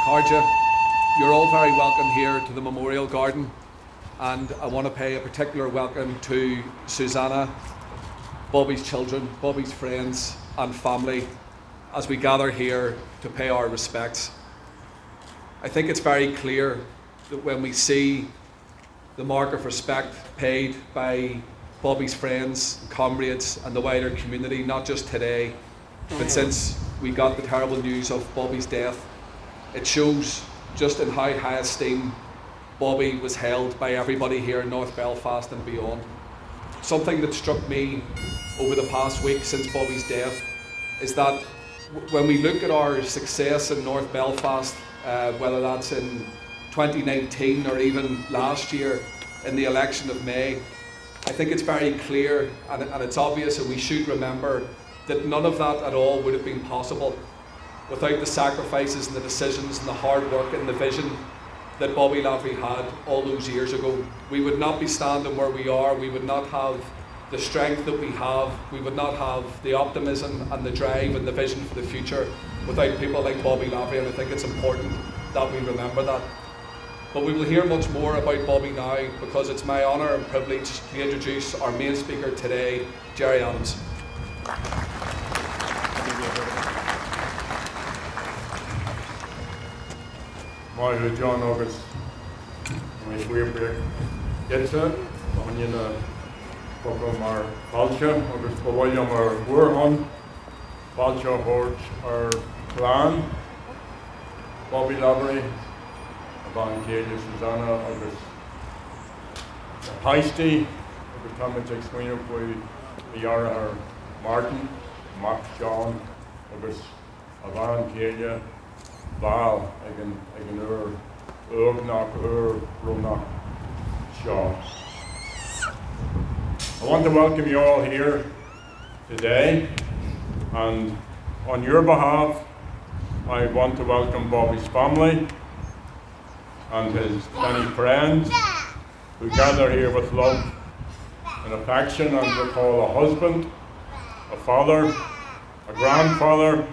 Carja, you're all very welcome here to the Memorial Garden, and I want to pay a particular welcome to Susanna, Bobby's children, Bobby's friends and family as we gather here to pay our respects. I think it's very clear that when we see the mark of respect paid by Bobby's friends, comrades and the wider community, not just today, but since we got the terrible news of Bobby's death, it shows just in how high esteem Bobby was held by everybody here in North Belfast and beyond. Something that struck me over the past week since Bobby's death is that when we look at our success in North Belfast, whether that's in 2019 or even last year in the election of May, I think it's very clear and it's obvious, and we should remember that none of that at all would have been possible without the sacrifices and the decisions and the hard work and the vision that Bobby Lavery had all those years ago. We would not be standing where we are, we would not have the strength that we have, we would not have the optimism and the drive and the vision for the future without people like Bobby Lavery, and I think it's important that we remember that. But we will hear much more about Bobby now, because it's my honour and privilege to introduce our main speaker today, Gerry Adams. Máire John agus my weird getsa on you na program our culture agus William our Warhon culture horse our clan Bobby Lavery Van Kelly Susanna agus Heisty agus Thomas explain we are our Martin Max John agus Van Kelly Val, again, Shaw. I want to welcome you all here today, and on your behalf, I want to welcome Bobby's family and his many friends who gather here with love and affection and recall a husband, a father, a grandfather,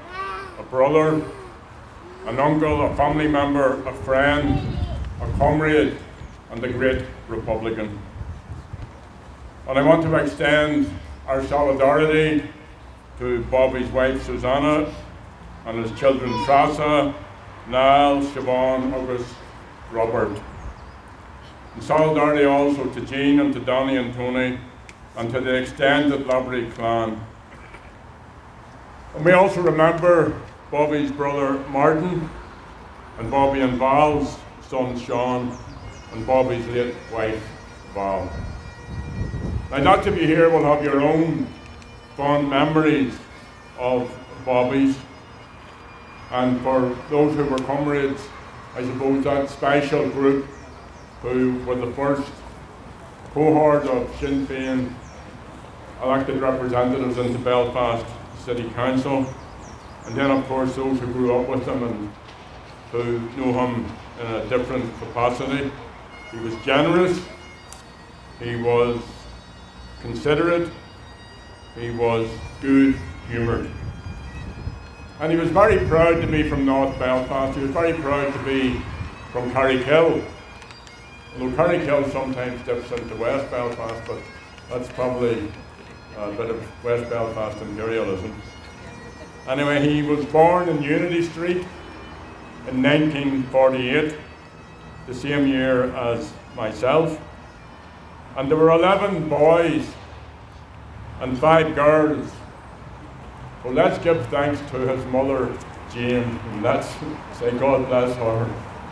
a brother, an uncle, a family member, a friend, a comrade, and a great Republican. And I want to extend our solidarity to Bobby's wife Susanna and his children Trasa, Niall, Siobhan, August, Robert. And solidarity also to Jean and to Donnie and Tony and to the extended Lavery clan. And we also remember Bobby's brother Martin, and Bobby and Val's son Sean, and Bobby's late wife Val. Now, not to be here will have your own fond memories of Bobby's, and for those who were comrades, I suppose that special group who were the first cohort of Sinn Féin elected representatives into Belfast City Council. And then, of course, those who grew up with him and who knew him in a different capacity. He was generous, he was considerate, he was good-humoured. And he was very proud to be from North Belfast. He was very proud to be from Carrickhill. Although Carrickhill sometimes dips into West Belfast, but that's probably a bit of West Belfast imperialism. Anyway, he was born in Unity Street in 1948, the same year as myself. And there were 11 boys and 5 girls. Well, let's give thanks to his mother, Jane, and let's say God bless her,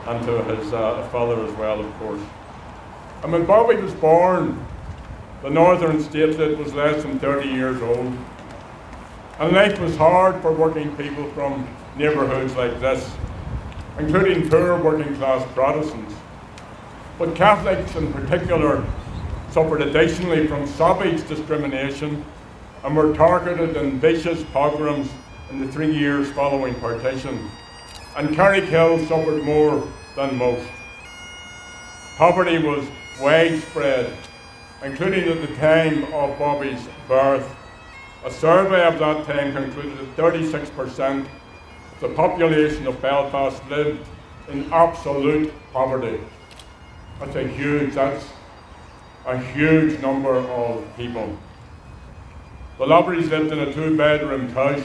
and to his father as well, of course. And when Bobby was born, the northern statelet was less than 30 years old. And life was hard for working people from neighbourhoods like this, including poor working class Protestants. But Catholics in particular suffered additionally from savage discrimination and were targeted in vicious pogroms in the 3 years following partition. And Carrickhill suffered more than most. Poverty was widespread, including at the time of Bobby's birth. A survey of that time concluded that 36% of the population of Belfast lived in absolute poverty. That's a huge number of people. The Laverys lived in a 2-bedroom house.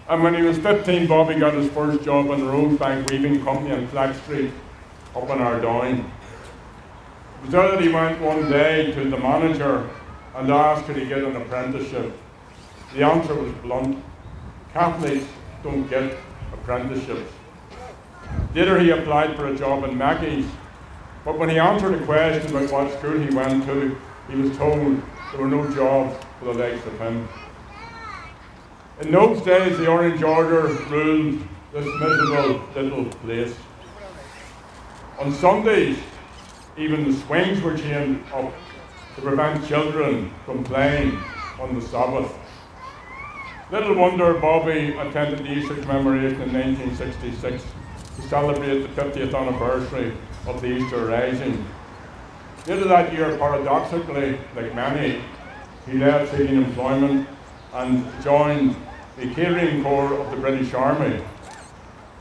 And when he was 15, Bobby got his first job in the Rosebank Weaving Company on Flat Street up in Ardoyne. It was there that he went one day to the manager and asked could he get an apprenticeship. The answer was blunt: Catholics don't get apprenticeships. Later he applied for a job in Mackey's, but when he answered a question about what school he went to, he was told there were no jobs for the likes of him. In those days, the Orange Order ruled this miserable little place. On Sundays, even the swings were chained up to prevent children from playing on the Sabbath. Little wonder Bobby attended the Easter commemoration in 1966 to celebrate the 50th anniversary of the Easter Rising. Later that year, paradoxically, like many, he left seeking employment and joined the catering corps of the British Army.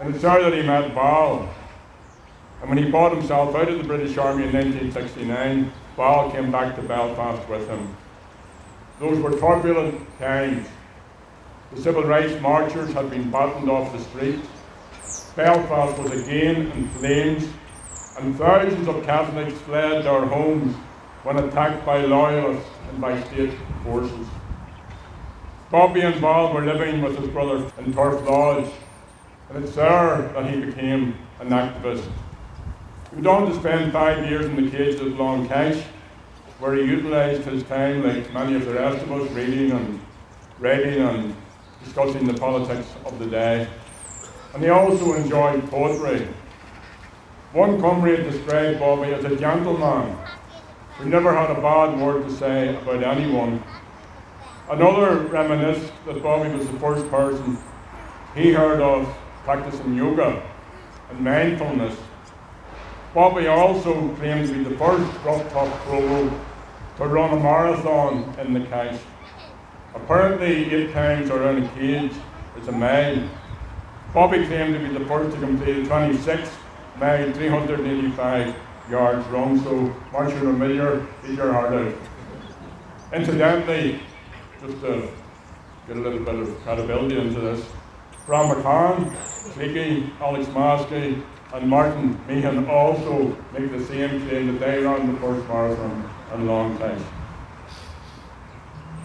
And it's there that he met Val. And when he bought himself out of the British Army in 1969, Val came back to Belfast with him. Those were turbulent times. The civil rights marchers had been battened off the streets. Belfast was again in flames, and thousands of Catholics fled their homes when attacked by loyalists and by state forces. Bobby and Val were living with his brother in Turf Lodge, and it's there that he became an activist. He went on to spend 5 years in the cages at Long Cash, where he utilised his time, like many of the rest of us, reading and writing and discussing the politics of the day. And he also enjoyed poetry. One comrade described Bobby as a gentleman who never had a bad word to say about anyone. Another reminisced that Bobby was the first person he heard of practicing yoga and mindfulness. Bobby also claimed to be the first rough-top pro to run a marathon in the cash. Apparently 8 times around a cage is a mile. Bobby claimed to be the first to complete a 26-mile, 385 yards run, so once you're familiar, eat your heart out. Incidentally, just to get a little bit of credibility into this, Bram McCann, Sleeky, Alex Maskey, and Martin Meehan also make the same claim that they ran the first marathon in Long Cash.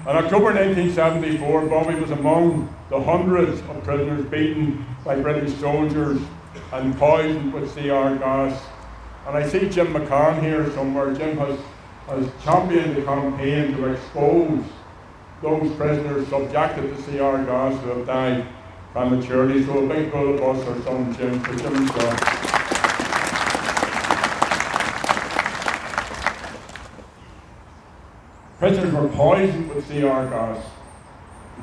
In October 1974, Bobby was among the hundreds of prisoners beaten by British soldiers and poisoned with CR gas. And I see Jim McCann here somewhere. Jim has championed the campaign to expose those prisoners subjected to CR gas who have died prematurely. So a big roll of us or some Jim for Jim's job. Prisoners were poisoned with CR gas.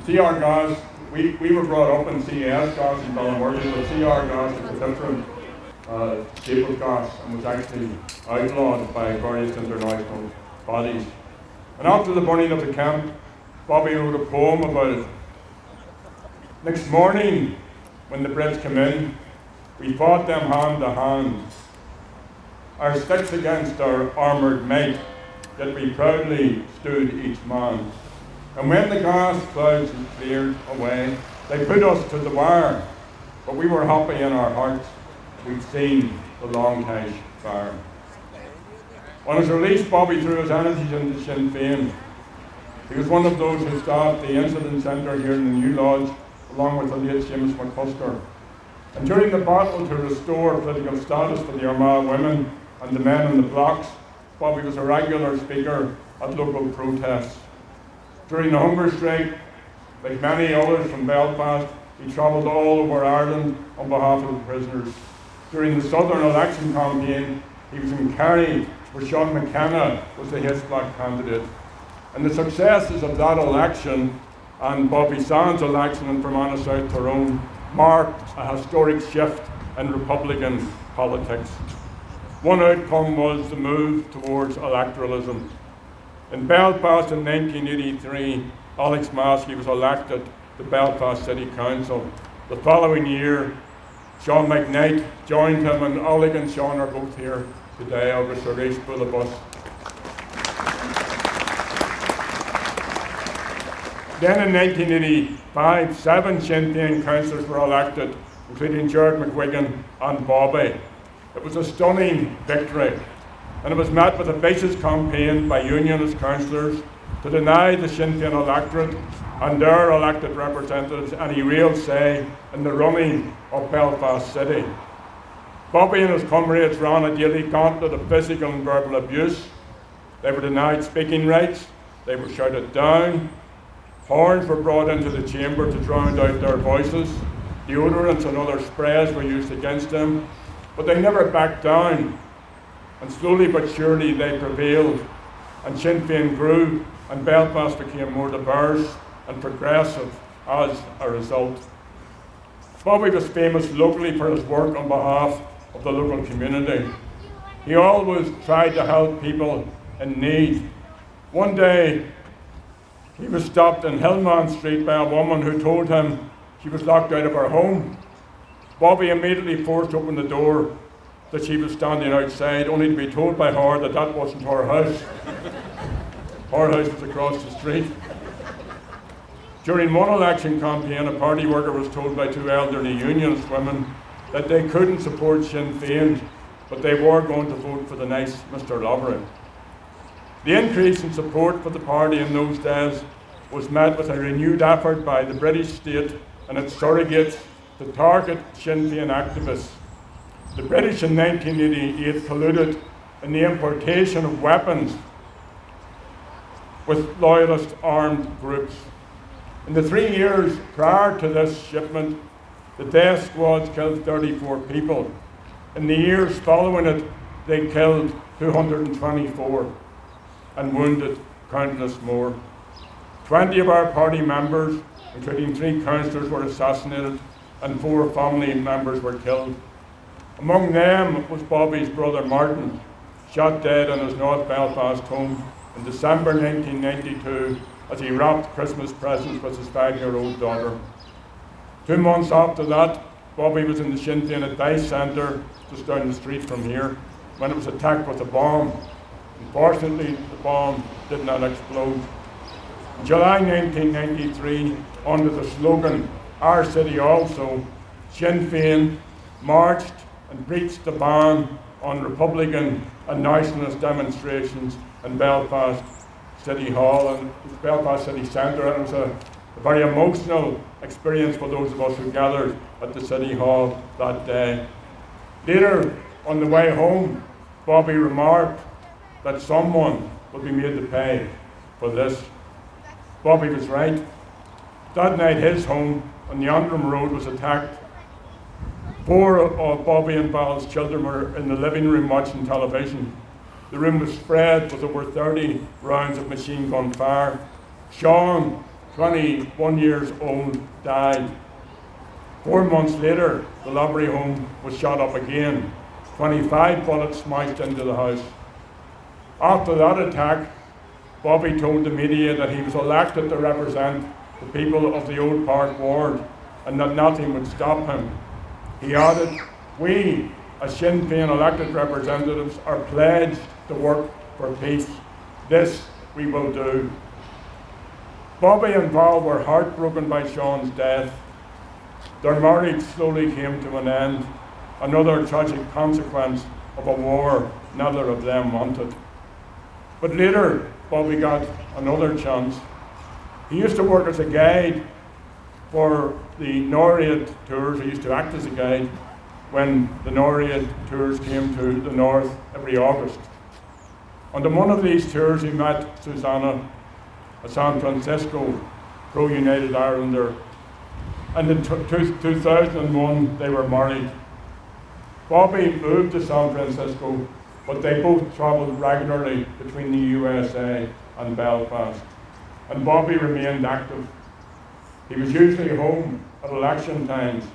CR gas, we were brought up in CS gas in Ballinworthy, but CR gas is a different shape of gas and was actually outlawed by various international bodies. And after the burning of the camp, Bobby wrote a poem about it. Next morning, when the Brits came in, we fought them hand to hand, our sticks against our armoured might, yet we proudly stood each man. And when the gas clouds had cleared away, they put us to the wire, but we were happy in our hearts. We'd seen the Long Cash fire. On his release, Bobby threw his energies into Sinn Féin. He was one of those who staffed the incident centre here in the New Lodge, along with the late Seamus McCusker. And during the battle to restore political status for the Armagh women and the men in the blocks, Bobby was a regular speaker at local protests. During the hunger strike, like many others from Belfast, he travelled all over Ireland on behalf of the prisoners. During the Southern election campaign, he was in Kerry, where Sean McKenna was the His Black candidate. And the successes of that election and Bobby Sands' election in Fermanagh South Tyrone marked a historic shift in Republican politics. One outcome was the move towards electoralism. In Belfast in 1983, Alex Maskey was elected to Belfast City Council. The following year, Sean McKnight joined him, and Oleg and Sean are both here today. I'll wish a race for the bus. Then in 1985, 7 Sinn Féin councillors were elected, including Gerard McGuigan and Bobby. It was a stunning victory, and it was met with a vicious campaign by unionist councillors to deny the Sinn Féin electorate and their elected representatives any real say in the running of Belfast City. Bobby and his comrades ran a daily gauntlet of physical and verbal abuse. They were denied speaking rights, they were shouted down, horns were brought into the chamber to drown out their voices, deodorants and other sprays were used against them, but they never backed down, and slowly but surely they prevailed, and Sinn Féin grew, and Belfast became more diverse and progressive as a result. Bobby was famous locally for his work on behalf of the local community. He always tried to help people in need. One day, he was stopped in Hillman Street by a woman who told him she was locked out of her home. Bobby immediately forced open the door that she was standing outside, only to be told by her that that wasn't her house. Her house was across the street. During one election campaign, a party worker was told by 2 elderly unionist women that they couldn't support Sinn Féin, but they were going to vote for the nice Mr. Lavery. The increase in support for the party in those days was met with a renewed effort by the British state and its surrogates to target Sinn Féin activists. The British in 1988 colluded in the importation of weapons with loyalist armed groups. In the 3 years prior to this shipment, the death squads killed 34 people. In the years following it, they killed 224 and wounded countless more. 20 of our party members, including 3 councillors, were assassinated and 4 family members were killed. Among them was Bobby's brother Martin, shot dead in his North Belfast home in December 1992 as he wrapped Christmas presents with his 5-year-old daughter. 2 months after that, Bobby was in the Sinn Féin Advice Centre just down the street from here when it was attacked with a bomb. Unfortunately, the bomb did not explode. In July 1993, under the slogan, "Our City Also," Sinn Féin marched and breached the ban on Republican and nationalist demonstrations in Belfast City Hall and Belfast City Centre, and it was a very emotional experience for those of us who gathered at the City Hall that day. Later, on the way home, Bobby remarked that someone would be made to pay for this. Bobby was right. That night, his home on the Antrim Road was attacked. 4 of Bobby and Val's children were in the living room watching television. The room was spread with over 30 rounds of machine gun fire. Sean, 21 years old, died. 4 months later, the Lavery home was shot up again. 25 bullets smashed into the house. After that attack, Bobby told the media that he was elected to represent the people of the Old Park ward and that nothing would stop him. He added, "We, as Sinn Féin elected representatives, are pledged to work for peace. This we will do." Bobby and Val were heartbroken by Sean's death. Their marriage slowly came to an end, another tragic consequence of a war neither of them wanted. But later, Bobby got another chance. He used to work as a guide for the Norreid tours. He used to act as a guide when the Norreid tours came to the north every August. On one of these tours, he met Susanna, a San Francisco pro-United Irelander, and in 2001 they were married. Bobby moved to San Francisco, but they both travelled regularly between the USA and Belfast, and Bobby remained active. He was usually home at election times.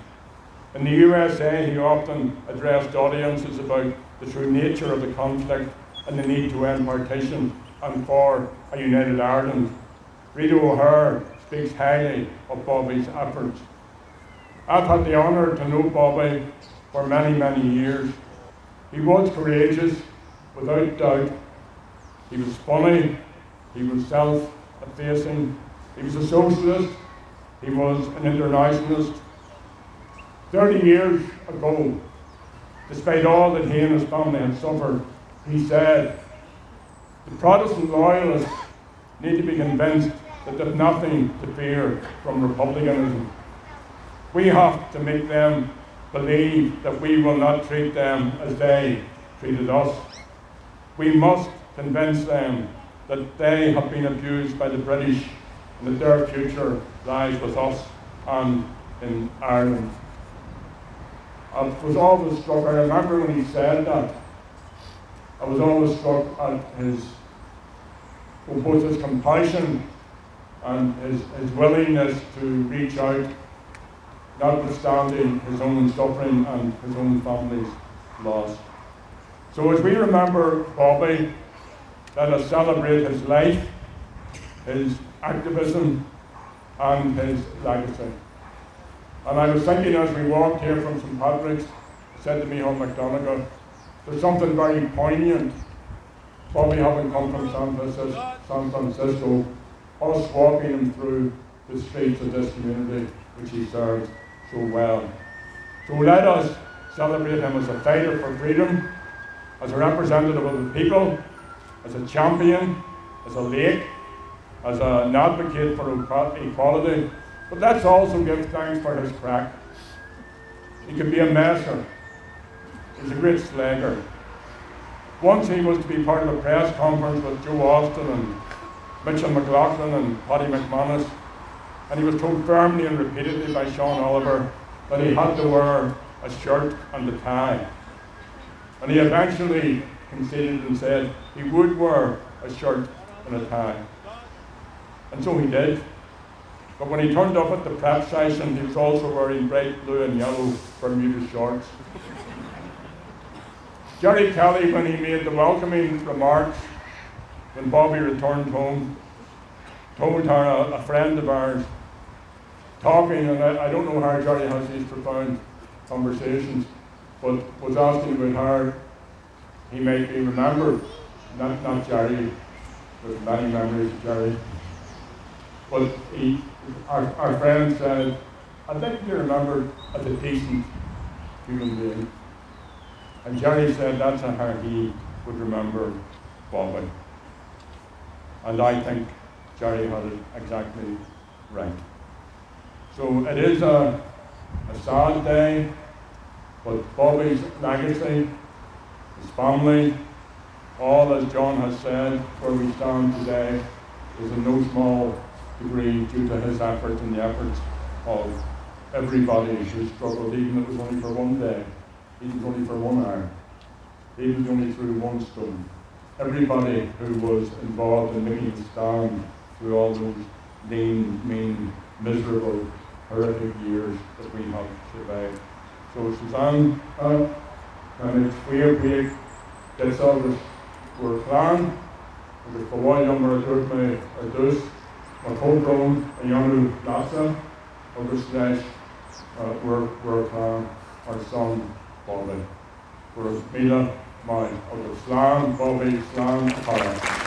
In the USA, he often addressed audiences about the true nature of the conflict and the need to end partition and for a united Ireland. Rita O'Hare speaks highly of Bobby's efforts. I've had the honour to know Bobby for many, many years. He was courageous, without doubt. He was funny, he was self-effacing, he was a socialist, he was an internationalist. 30 years ago, despite all that he and his family had suffered, he said, the Protestant loyalists need to be convinced that they've nothing to fear from republicanism. We have to make them believe that we will not treat them as they treated us. We must convince them that they have been abused by the British and that their future lies with us and in Ireland. I was always struck, I remember when he said that, I was always struck at both his compassion and his willingness to reach out, notwithstanding his own suffering and his own family's loss. So as we remember Bobby, let us celebrate his life, his activism, and his legacy. And I was thinking as we walked here from St. Patrick's, said to Micheál McDonagh, there's something very poignant, Bobby having come from San Francisco, us walking him through the streets of this community which he served so well. So let us celebrate him as a fighter for freedom, as a representative of the people, as a champion, as a lake, as an advocate for equality. But let's also give thanks for his crack. He could be a messer. He's a great slager. Once he was to be part of a press conference with Joe Austin and Mitchell McLaughlin and Paddy McManus, and he was told firmly and repeatedly by Sean Oliver that he had to wear a shirt and a tie. And he eventually conceded and said he would wear a shirt and a tie. And so he did. But when he turned up at the prep session, he was also wearing bright blue and yellow Bermuda shorts. Gerry Kelly, when he made the welcoming remarks when Bobby returned home, told her, a friend of ours, talking, and I don't know how Gerry has these profound conversations, but was asking about how he might be remembered, not Gerry, with many memories of Gerry, but our friend said, I'd like to be remembered as a decent human being. And Gerry said that's how he would remember Bobby. And I think Gerry had it exactly right. So it is a sad day, but Bobby's legacy, his family, all, as John has said, where we stand today, is in no small degree due to his efforts and the efforts of everybody who struggled, even if it was only for one day, even if it was only for 1 hour, even if it was only through one stone. Everybody who was involved in making a stand through all those lean, mean, miserable, horrific years that we have survived. So Suzanne, and it's weird, that's all this we're clan, agus go bhfuil mar dúirt mé ar dús, mar cóbrón a dhéanú lása, agus leis we're clan, our son Bobby. We're míle mai, agus slán, Bobby, slán, Cara.